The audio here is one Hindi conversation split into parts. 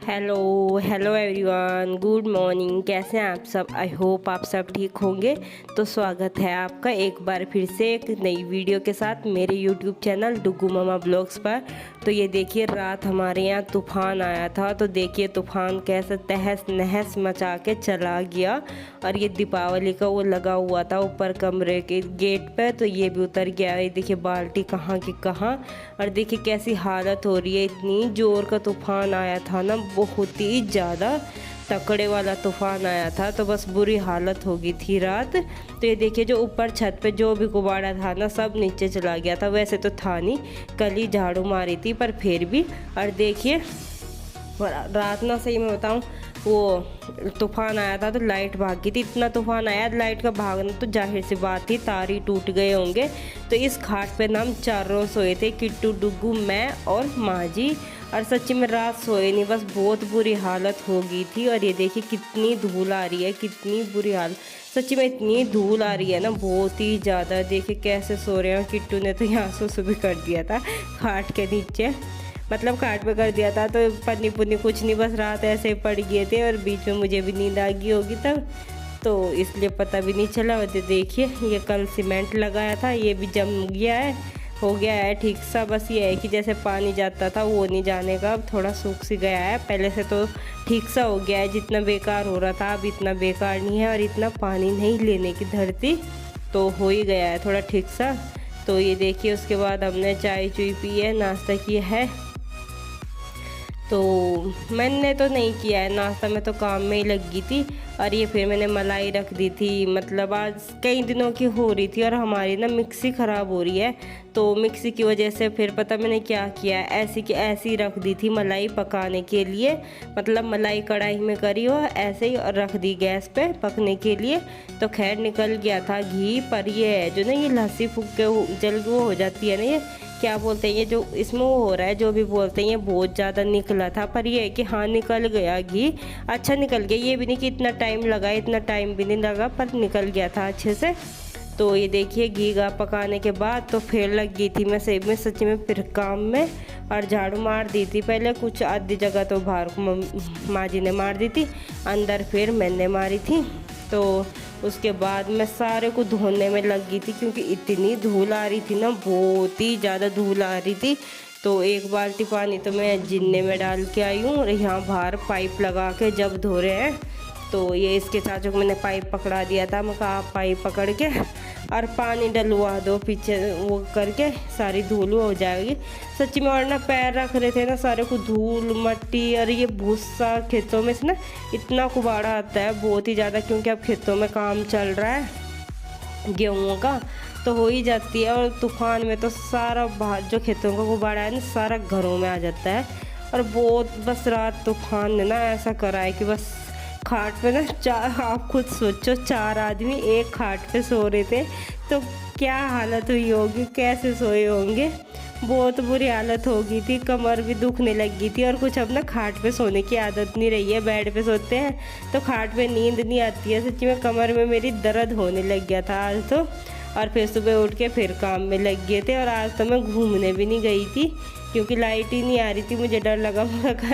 Hello hello everyone, good morning. कैसे हैं आप सब? आई होप आप सब ठीक होंगे। तो स्वागत है आपका एक बार फिर से एक नई वीडियो के साथ मेरे यूट्यूब चैनल डुगू मामा ब्लॉग्स पर। तो ये देखिए, रात हमारे यहाँ तूफ़ान आया था। तो देखिए तूफ़ान कैसे तहस नहस मचा के चला गया। और ये दीपावली का वो लगा हुआ था ऊपर कमरे के गेट पे, तो ये भी उतर गया। ये देखिए बाल्टी कहाँ की कहाँ। और देखिए कैसी हालत हो रही है। इतनी जोर का तूफ़ान आया था ना, बहुत ही ज़्यादा तकड़े वाला तूफ़ान आया था। तो बस बुरी हालत हो गई थी रात। तो ये देखिए जो ऊपर छत पे जो भी गुब्बारा था ना, सब नीचे चला गया था। वैसे तो था नहीं, कल ही झाड़ू मारी थी, पर फिर भी। और देखिए रात ना, सही में बताऊँ, वो तूफ़ान आया था तो लाइट भाग गई थी। इतना तूफ़ान आया, लाइट का भागना तो जाहिर सी बात थी, तार ही टूट गए होंगे। तो इस खाट पे ना हम चारों सोए थे, किट्टू, डुगू, मैं और माँ जी। और सच्ची में रात सोए नहीं, बस बहुत बुरी हालत हो गई थी। और ये देखिए कितनी धूल आ रही है, कितनी बुरी हालत। सच्ची में इतनी धूल आ रही है ना, बहुत ही ज़्यादा। देखिए कैसे सो रहे हैं। किट्टू ने तो यहाँ सुसु भी कर दिया था खाट के नीचे, मतलब खाट पे कर दिया था। तो पन्नी पुन्नी कुछ नहीं, बस रात ऐसे ही पड़ गए थे। और बीच में मुझे भी नींद आ गई होगी तब, तो इसलिए पता भी नहीं चला। और देखिए ये कल सीमेंट लगाया था, ये भी जम गया है, हो गया है ठीक सा। बस ये है कि जैसे पानी जाता था वो नहीं जाने का, अब थोड़ा सूख सी गया है। पहले से तो ठीक सा हो गया है। जितना बेकार हो रहा था अब इतना बेकार नहीं है। और इतना पानी नहीं लेने की धरती, तो हो ही गया है थोड़ा ठीक सा। तो ये देखिए उसके बाद हमने चाय चुई पी है, नाश्ता किया है। तो मैंने तो नहीं किया है नाश्ता, में तो काम में ही लग गई थी। और ये फिर मैंने मलाई रख दी थी, मतलब आज कई दिनों की हो रही थी। और हमारी ना मिक्सी ख़राब हो रही है, तो मिक्सी की वजह से फिर पता मैंने क्या किया, ऐसी की ऐसी रख दी थी मलाई पकाने के लिए। मतलब मलाई कढ़ाई में करी हो ऐसे ही और रख दी गैस पे पकने के लिए। तो खैर निकल गया था घी, पर ये है जो ना ये लस्सी फूक के जल वो हो जाती है ना, ये क्या बोलते हैं, ये जो इसमें वो हो रहा है जो भी बोलते हैं, ये बहुत ज़्यादा निकला था। पर ये है कि हाँ निकल गया घी, अच्छा निकल गया। ये भी नहीं कि इतना टाइम लगा, इतना टाइम भी नहीं लगा, पर निकल गया था अच्छे से। तो ये देखिए घी गा पकाने के बाद तो फिर लग गई थी मैं सेब में, सच्ची में फिर काम में। और झाड़ू मार दी थी पहले, कुछ आधी जगह तो बाहर को माँ जी ने मार दी थी, अंदर फिर मैंने मारी थी। तो उसके बाद मैं सारे को धोने में लग गई थी, क्योंकि इतनी धूल आ रही थी ना, बहुत ही ज़्यादा धूल आ रही थी। तो एक बाल्टी पानी तो मैं जिन्ने में डाल के आई हूँ। और यहाँ बाहर पाइप लगा के जब धो रहे हैं, तो ये इसके चाचू को मैंने पाइप पकड़ा दिया था। मैं कहा आप पाइप पकड़ के और पानी डलवा दो पीछे, वो करके सारी धूल हो जाएगी। सच्ची में और ना पैर रख रहे थे ना, सारे को धूल मट्टी और ये भूसा खेतों में से ना इतना कुबाड़ा आता है बहुत ही ज़्यादा, क्योंकि अब खेतों में काम चल रहा है गेहूँ का, तो हो ही जाती है। और तूफ़ान में तो सारा बाहर जो खेतों का गुब्बारा है ना, सारा घरों में आ जाता है। और बहुत बस रात तूफ़ान ने ना ऐसा करा है कि बस खाट पे ना आप खुद सोचो, 4 आदमी एक खाट पे सो रहे थे, तो क्या हालत हुई होगी, कैसे सोए होंगे। बहुत बुरी हालत हो गई थी, कमर भी दुखने लग गई थी। और कुछ अब ना खाट पे सोने की आदत नहीं रही है, बेड पे सोते हैं तो खाट पे नींद नहीं आती है। सच्ची में कमर में मेरी दर्द होने लग गया था आज तो। और फिर सुबह उठ के फिर काम में लग गए थे। और आज तो मैं घूमने भी नहीं गई थी, क्योंकि लाइट ही नहीं आ रही थी, मुझे डर लगा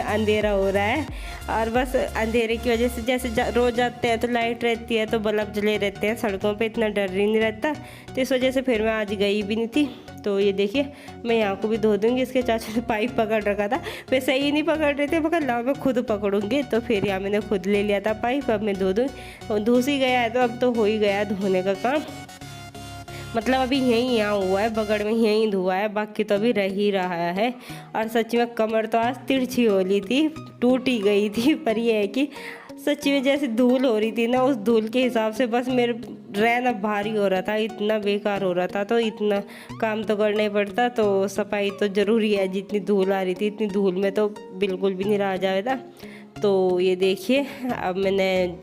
अंधेरा हो रहा है। और बस अंधेरे की वजह से जैसे रोज़ जाते हैं तो लाइट रहती है तो बल्ब जले रहते हैं सड़कों पे, इतना डर ही नहीं रहता। तो इस वजह से फिर मैं आज गई भी नहीं थी। तो ये देखिए मैं यहाँ को भी धो दूँगी। इसके चाचा ने पाइप पकड़ रखा था, वैसे ही नहीं पकड़ रहे थे, मगर लाओ मैं खुद पकड़ूँगी। तो फिर यहाँ मैंने खुद ले लिया था पाइप, अब मैं धो दूँ। धुस ही गया है तो अब तो हो ही गया धोने का काम। मतलब अभी यहीं यहाँ हुआ है, बगड़ में यहीं धुआ है, बाकी तो अभी रह ही रहा है। और सच में कमर तो आज तिरछी हो ली थी, टूट ही गई थी। पर यह है कि सच्ची में जैसे धूल हो रही थी ना, उस धूल के हिसाब से बस मेरे रहना भारी हो रहा था, इतना बेकार हो रहा था। तो इतना काम तो करना ही पड़ता, तो सफाई तो ज़रूरी है। जितनी धूल आ रही थी इतनी धूल में तो बिल्कुल भी नहीं रहा जाएगा। तो ये देखिए अब मैंने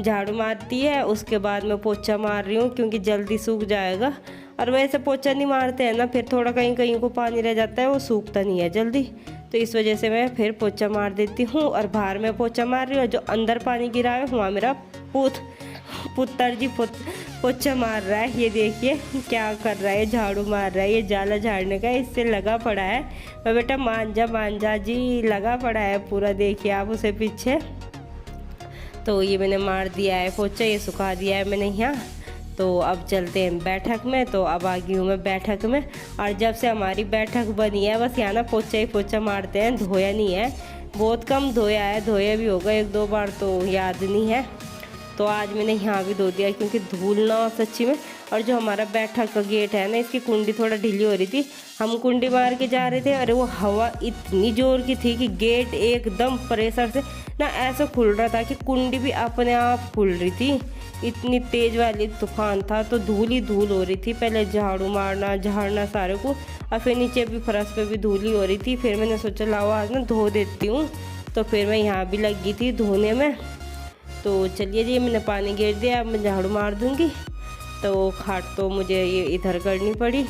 झाड़ू मारती है, उसके बाद मैं पोछा मार रही हूँ, क्योंकि जल्दी सूख जाएगा। और वैसे पोछा नहीं मारते हैं ना, फिर थोड़ा कहीं कहीं को पानी रह जाता है, वो सूखता नहीं है जल्दी। तो इस वजह से मैं फिर पोछा मार देती हूँ। और बाहर में पोछा मार रही हूँ, जो अंदर पानी गिरा है वहाँ मेरा पूत पुत्र जी पोछा मार रहा है। ये देखिए क्या कर रहा है, झाड़ू मार रहा है। ये जाला झाड़ने का इससे लगा पड़ा है। और बेटा मान जा जी, लगा पड़ा है पूरा, देखिए आप उसे पीछे। तो ये मैंने मार दिया है पोछा, ये सुखा दिया है मैंने यहाँ। तो अब चलते हैं बैठक में। तो अब आ गई हूँ मैं बैठक में। और जब से हमारी बैठक बनी है बस यहाँ ना पोछा ही पोछा मारते हैं, धोया नहीं है, बहुत कम धोया है। धोया भी होगा 1-2 बार तो याद नहीं है। तो आज मैंने यहाँ भी धो दिया क्योंकि धूल ना सच्ची में। और जो हमारा बैठक का गेट है ना, इसकी कुंडी थोड़ा ढीली हो रही थी, हम कुंडी मार के जा रहे थे। अरे वो हवा इतनी जोर की थी कि गेट एकदम प्रेशर से ना ऐसा खुल रहा था कि कुंडी भी अपने आप खुल रही थी। इतनी तेज वाली तूफान था। तो धूल ही धूल हो रही थी। पहले झाड़ू मारना झाड़ना सारे को, और फिर नीचे भी फर्श पे भी धूल ही हो रही थी। फिर मैंने सोचा लाओ आज ना धो देती हूँ। तो फिर मैं यहाँ भी लगी थी धोने में। तो चलिए जी, मैंने पानी गिर दिया, अब मैं झाड़ू मार दूँगी। तो खाट तो मुझे ये इधर करनी पड़ी।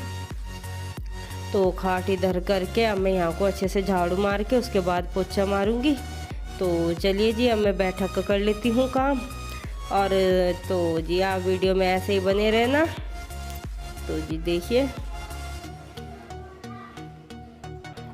तो खाट इधर करके अब मैं यहाँ को अच्छे से झाड़ू मार के उसके बाद पोछा मारूँगी। तो चलिए जी, अब मैं बैठक का कर लेती हूँ काम। और तो जी आप वीडियो में ऐसे ही बने रहना। तो जी देखिए,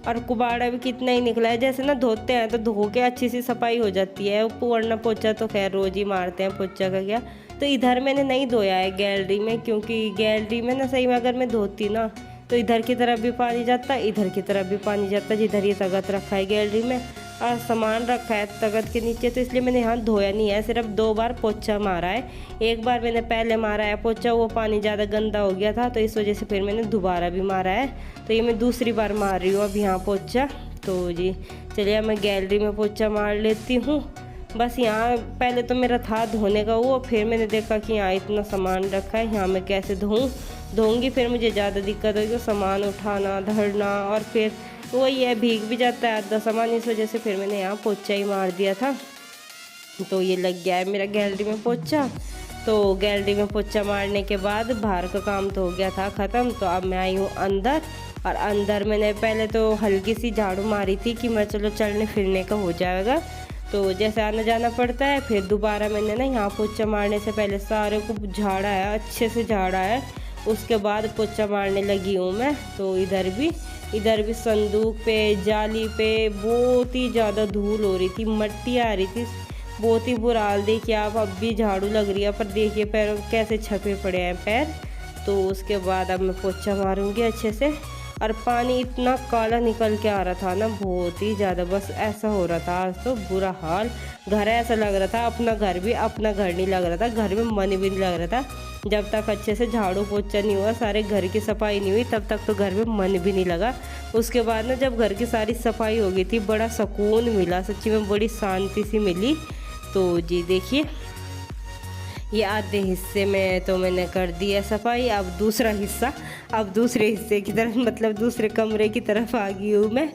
और कुबाड़ा भी कितना ही निकला है। जैसे ना धोते हैं तो धो के अच्छी सी सफाई हो जाती है। वरना पोछा तो खैर रोज ही मारते हैं, पोछा का क्या। तो इधर मैंने नहीं धोया है गैलरी में, क्योंकि गैलरी में ना सही में अगर मैं धोती ना तो इधर की तरफ भी पानी जाता, इधर की तरफ भी पानी जाता। जिधर ये तगत रखा है गैलरी में और सामान रखा है तगत के नीचे, तो इसलिए मैंने यहाँ धोया नहीं है। सिर्फ 2 बार पोछा मारा है। एक बार मैंने पहले मारा है पोछा, वो पानी ज़्यादा गंदा हो गया था, तो इस वजह से फिर मैंने दोबारा भी मारा है। तो ये मैं दूसरी बार मार रही हूँ अब यहाँ पोछा। तो जी चलिए मैं गैलरी में पोछा मार लेती हूँ। बस यहाँ पहले तो मेरा था धोने का वो, फिर मैंने देखा कि यहाँ इतना सामान रखा है, यहाँ मैं कैसे धोऊँगी। फिर मुझे ज़्यादा दिक्कत होगी सामान उठाना धरना, और फिर वही है भीग भी जाता है आधा सामान। इस वजह से फिर मैंने यहाँ पोछा ही मार दिया था। तो ये लग गया है मेरा गैलरी में पोछा। तो गैलरी में पोछा मारने के बाद बाहर का काम तो हो गया था ख़त्म। तो अब मैं आई हूँ अंदर, और अंदर मैंने पहले तो हल्की सी झाड़ू मारी थी कि मैं चलो चलने फिरने का हो जाएगा, तो जैसे आना जाना पड़ता है। फिर दोबारा मैंने ना यहाँ पोछा मारने से पहले सारे को झाड़ा है, अच्छे से झाड़ा है। उसके बाद पोछा मारने लगी हूँ मैं। तो इधर भी संदूक पे जाली पे बहुत ही ज़्यादा धूल हो रही थी, मट्टी आ रही थी, बहुत ही बुरा हाल। देखिए आप, अब भी झाड़ू लग रही है, पर देखिए पैरों कैसे छपे पड़े हैं पैर। तो उसके बाद अब मैं पोछा मारूंगी अच्छे से। और पानी इतना काला निकल के आ रहा था ना, बहुत ही ज़्यादा, बस ऐसा हो रहा था आज तो बुरा हाल। घर ऐसा लग रहा था अपना घर नहीं लग रहा था, घर में मन भी नहीं लग रहा था। जब तक अच्छे से झाड़ू पोछा नहीं हुआ, सारे घर की सफाई नहीं हुई, तब तक तो घर में मन भी नहीं लगा। उसके बाद ना जब घर की सारी सफाई हो गई थी, बड़ा सुकून मिला, सच्ची में बड़ी शांति सी मिली। तो जी देखिए, ये आधे हिस्से में तो मैंने कर दी है सफाई। अब दूसरा हिस्सा, अब दूसरे हिस्से की तरफ, मतलब दूसरे कमरे की तरफ आ गई हूँ मैं।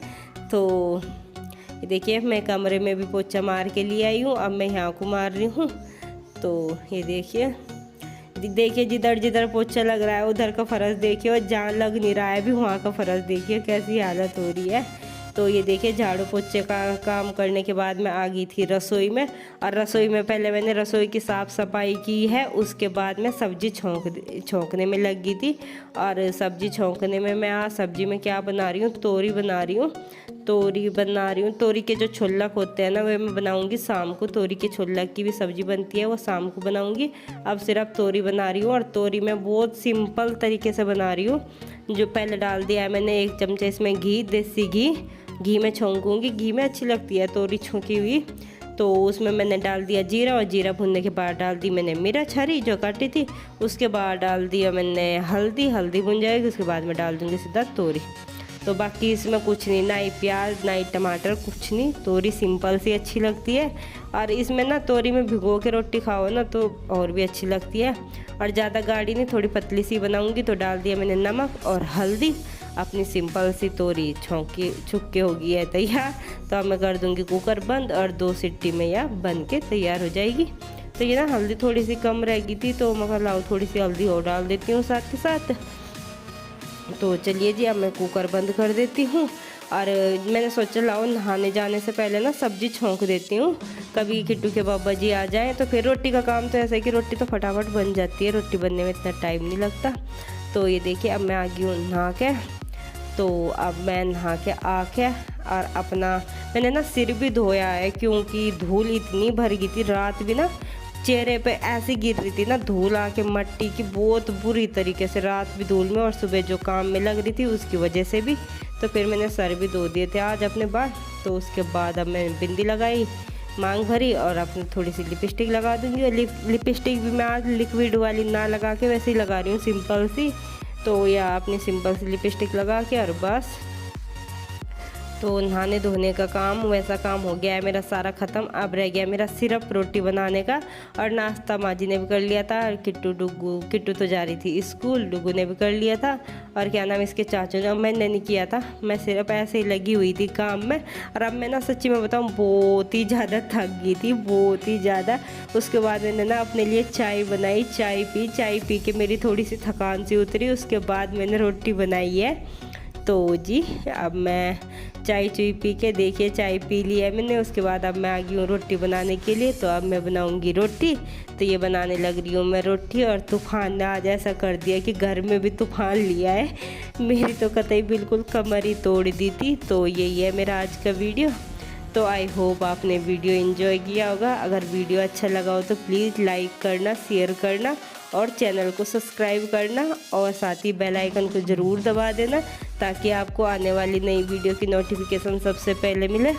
तो ये देखिए, मैं कमरे में भी पोछा मार के लिए आई हूँ। अब मैं यहाँ को मार रही हूँ। तो ये देखिए जिधर जिधर पोछा लग रहा है उधर का फर्श देखिए, और जहाँ लग नहीं रहा है भी वहाँ का फर्श देखिए कैसी हालत हो रही है। तो ये देखिए, झाड़ू पोछे का काम करने के बाद मैं आ गई थी रसोई में। और रसोई में पहले मैंने रसोई की साफ़ सफाई की है, उसके बाद मैं सब्जी छोंकने में लग गई थी। और सब्जी छोंकने में मैं आज सब्जी में क्या बना रही हूँ, तोरी बना रही हूँ। तोरी के जो छोलक होते हैं ना, वे मैं बनाऊँगी शाम को। तोरी के छोलक की भी सब्जी बनती है, वो शाम को बनाऊँगी। अब सिर्फ तोरी बना रही हूँ, और तोरी मैं बहुत सिंपल तरीके से बना रही हूँ। जो पहले डाल दिया है मैंने 1 चमचे इसमें घी, देसी घी में छोंकूँगी। घी में अच्छी लगती है तोरी छोंकी हुई। तो उसमें मैंने डाल दिया जीरा, और जीरा भुनने के बाद डाल दी मैंने मिर्च हरी जो काटी थी। उसके बाद डाल दिया मैंने हल्दी भुन जाएगी, उसके बाद मैं डाल दूँगी सीधा तोरी। तो बाकी इसमें कुछ नहीं, ना ही प्याज ना ही टमाटर, कुछ नहीं। तोरी सिंपल सी अच्छी लगती है। और इसमें ना तोरी में भिगो के रोटी खाओ ना तो और भी अच्छी लगती है। और ज़्यादा गाढ़ी नहीं, थोड़ी पतली सी बनाऊंगी। तो डाल दिया मैंने नमक और हल्दी। अपनी सिंपल सी तोरी छुक के होगी है तैयार। तो अब मैं कर दूंगी कुकर बंद, और 2 सीटी में यह बन के तैयार हो जाएगी। तो ये ना हल्दी थोड़ी सी कम रह गई थी, तो मैं लाओ थोड़ी सी हल्दी और डाल देती हूँ साथ के साथ। तो चलिए जी, अब मैं कुकर बंद कर देती हूँ। और मैंने सोचा लाओ नहाने जाने से पहले ना सब्जी छोंक देती हूँ, कभी किट्टू के बाबा जी आ जाएं तो फिर रोटी का काम तो ऐसा है कि रोटी तो फटाफट बन जाती है, रोटी बनने में इतना टाइम नहीं लगता। तो ये देखिए अब मैं आ गई हूँ नहा के। तो अब मैं नहा के आके और अपना मैंने ना सिर भी धोया है, क्योंकि धूल इतनी भर गई थी, रात भी ना चेहरे पे ऐसी गिर रही थी ना धूल आके मट्टी की, बहुत बुरी तरीके से, रात भी धूल में और सुबह जो काम में लग रही थी उसकी वजह से भी। तो फिर मैंने सर भी धो दिए थे आज अपने बाल। तो उसके बाद अब मैंने बिंदी लगाई, मांग भरी और अपनी थोड़ी सी लिपस्टिक लगा दूंगी। और लिपस्टिक भी मैं आज लिक्विड वाली ना लगा के वैसे ही लगा रही हूँ, सिंपल सी। तो या अपनी सिंपल सी लिपस्टिक लगा के और बस। तो नहाने धोने का काम वैसा काम हो गया है मेरा सारा ख़त्म। अब रह गया मेरा सिर्फ रोटी बनाने का, और नाश्ता माजी ने भी कर लिया था। और किट्टू तो जा रही थी स्कूल, डुगू ने भी कर लिया था। और क्या नाम इसके चाचू ने, मैंने नहीं किया था, मैं सिर्फ ऐसे ही लगी हुई थी काम में। और अब मैं ना सच्ची में बताऊँ बहुत ही ज़्यादा थक गई थी, बहुत ही ज़्यादा। उसके बाद मैंने ना अपने लिए चाय बनाई, चाय पी के मेरी थोड़ी सी थकान सी उतरी। उसके बाद मैंने रोटी बनाई है। तो जी अब मैं चाय पी के, देखिए चाय पी ली है मैंने। उसके बाद अब मैं आ गई हूँ रोटी बनाने के लिए। तो अब मैं बनाऊँगी रोटी। तो ये बनाने लग रही हूँ मैं रोटी। और तूफान ने आज ऐसा कर दिया कि घर में भी तूफान लिया है, मेरी तो कतई बिल्कुल कमर ही तोड़ दी थी। तो यही है मेरा आज का वीडियो। तो आई होप आपने वीडियो एंजॉय किया होगा। अगर वीडियो अच्छा लगा हो तो प्लीज़ लाइक करना, शेयर करना और चैनल को सब्सक्राइब करना, और साथ ही बेल आइकन को ज़रूर दबा देना ताकि आपको आने वाली नई वीडियो की नोटिफिकेशन सबसे पहले मिले।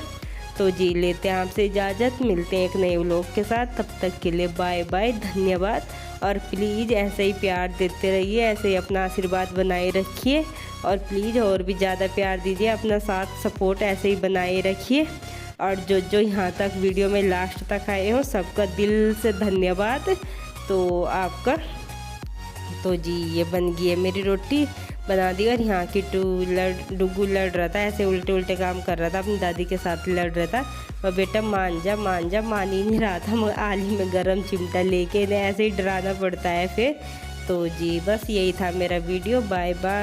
तो जी लेते हैं आपसे इजाज़त, मिलते हैं एक नए व्लॉग के साथ। तब तक के लिए बाय बाय, धन्यवाद। और प्लीज़ ऐसे ही प्यार देते रहिए, ऐसे ही अपना आशीर्वाद बनाए रखिए। और प्लीज़ और भी ज़्यादा प्यार दीजिए, अपना साथ सपोर्ट ऐसे ही बनाए रखिए। और जो यहाँ तक वीडियो में लास्ट तक आए हो सबका दिल से धन्यवाद। तो आपका तो जी ये बन गई है मेरी रोटी, बना दी। और यहाँ की डुगू लड़ रहा था, ऐसे उल्टे उल्टे काम कर रहा था, अपनी दादी के साथ लड़ रहा था। और बेटा मान जा, मान ही नहीं रहा था। आली में गरम चिमटा लेके इन्हें ऐसे ही डराना पड़ता है फिर। तो जी बस यही था मेरा वीडियो। Bye bye.